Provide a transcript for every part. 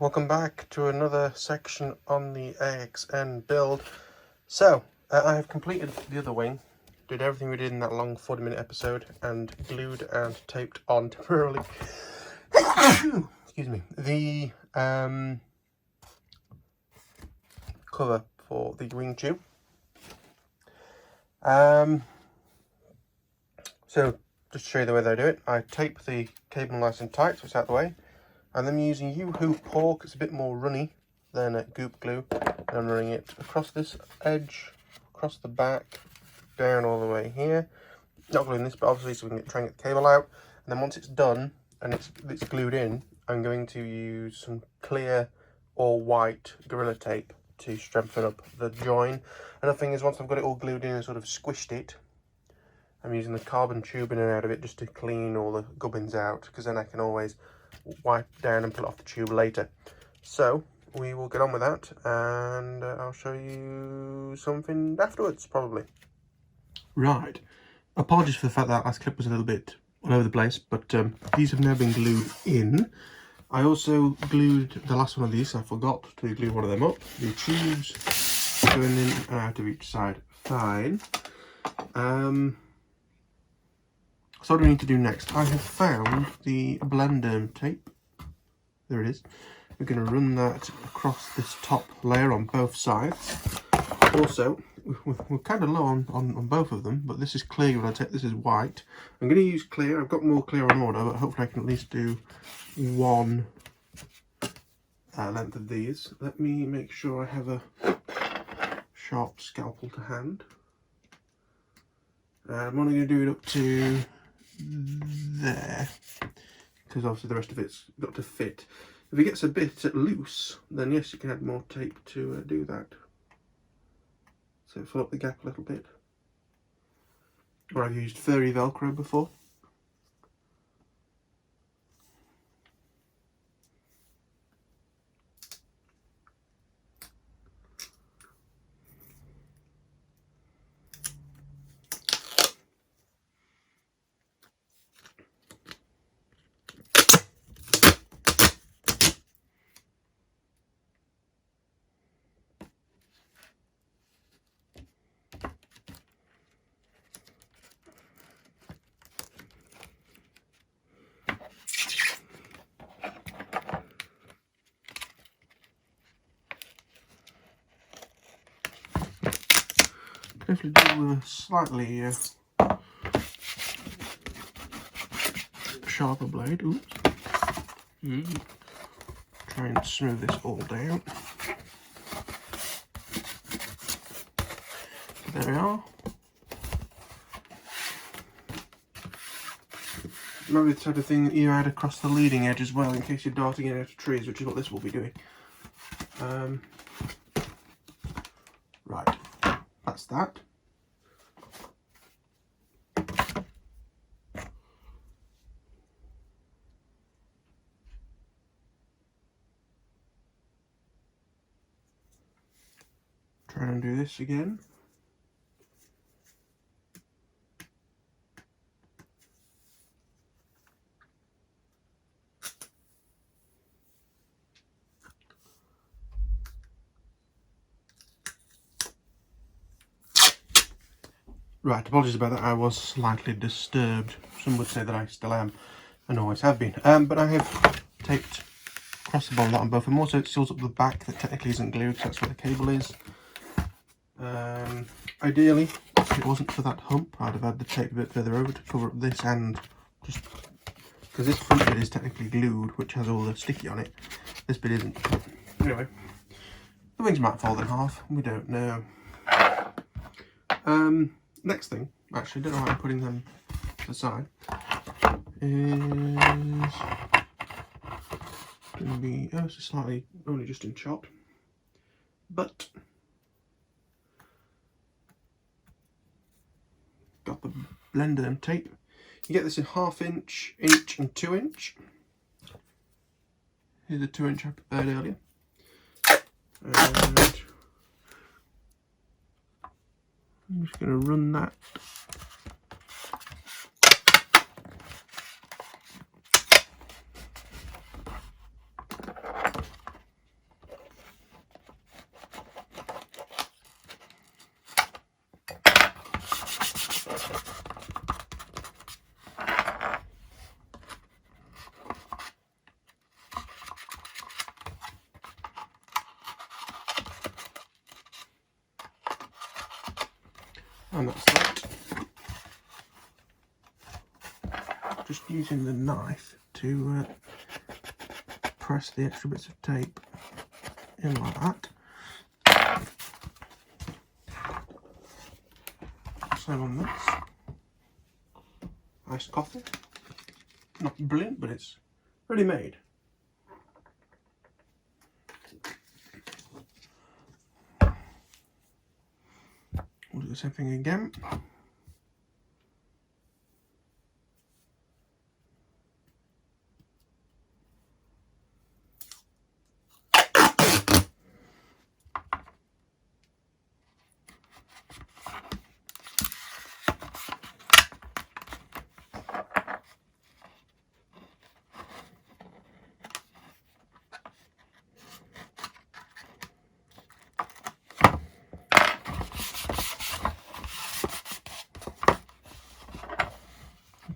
welcome back to another section on the AXN build. So, I have completed the other wing, did everything we did in that long 40-minute episode, and glued and taped on temporarily, excuse me, the cover for the wing tube. So, just to show you the way that I do it, I tape the cable nice and tight so it's out of the way. And then I'm using E.P.4 because it's a bit more runny than goop glue. And I'm running it across this edge, across the back, down all the way here. Not gluing this, but obviously so we can try and get the cable out. And then once it's done and it's glued in, I'm going to use some clear or white Gorilla Tape to strengthen up the join. Another thing is, once I've got it all glued in and sort of squished it, I'm using the carbon tube in and out of it just to clean all the gubbins out, because then I can always wipe down and pull it off the tube later. So we will get on with that, and I'll show you something afterwards, probably. Right, apologies for the fact that last clip was a little bit all over the place, but these have now been glued in. I also glued the last one of these, so I forgot to glue one of them up. The tubes going in and out of each side fine. So what do we need to do next? I have found the blender tape. There it is. We're going to run that across this top layer on both sides. Also, we're kind of low on both of them, but this is clear when I take this is white. I'm going to use clear. I've got more clear on order, but hopefully I can at least do one length of these. Let me make sure I have a sharp scalpel to hand. I'm only going to do it up to there, because obviously the rest of it's got to fit. If it gets a bit loose, then yes, you can add more tape to do that. So fill up the gap a little bit. Or I've used furry Velcro before. Definitely do with a slightly sharper blade. Oops. Try and smooth this all down. There we are. Maybe the type of thing that you add across the leading edge as well, in case you're darting it out of trees, which is what this will be doing. Right, that's that. Try and do this again. Right, apologies about that, I was slightly disturbed. Some would say that I still am, and always have been. But I have taped across the bottom on both of them. Also, it seals up the back that technically isn't glued, because that's where the cable is. Ideally, if it wasn't for that hump, I'd have had the tape a bit further over to cover up this, and just because this front bit is technically glued, which has all the sticky on it. This bit isn't. Anyway, the wings might fall in half, we don't know. Next thing, actually, don't know why I'm putting them to the side, is going to be ever so slightly, only just in shot, but got the blender and tape. You get this in 1/2 inch, inch and 2 inch. Here's a 2 inch I prepared earlier. And I'm just going to run that And that's that. Just using the knife to press the extra bits of tape in like that. Same on this. Iced coffee. Not brilliant, but it's ready made. We'll do the same thing again.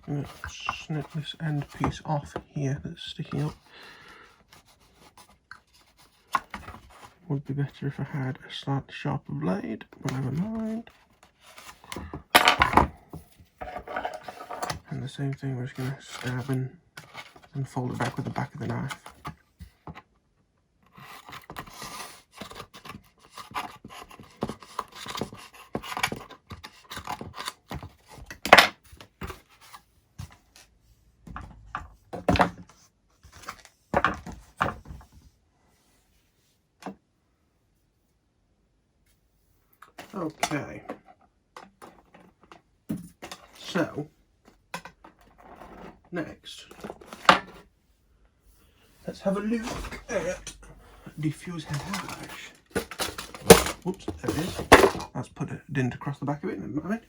I'm going to snip this end piece off here that's sticking up. Would be better if I had a slightly sharper blade, but never mind. And the same thing, we're just going to stab and fold it back with the back of the knife. Okay, so next let's have a look at the fuse head hash. Whoops, there it is. Let's put a dint across the back of it, never mind.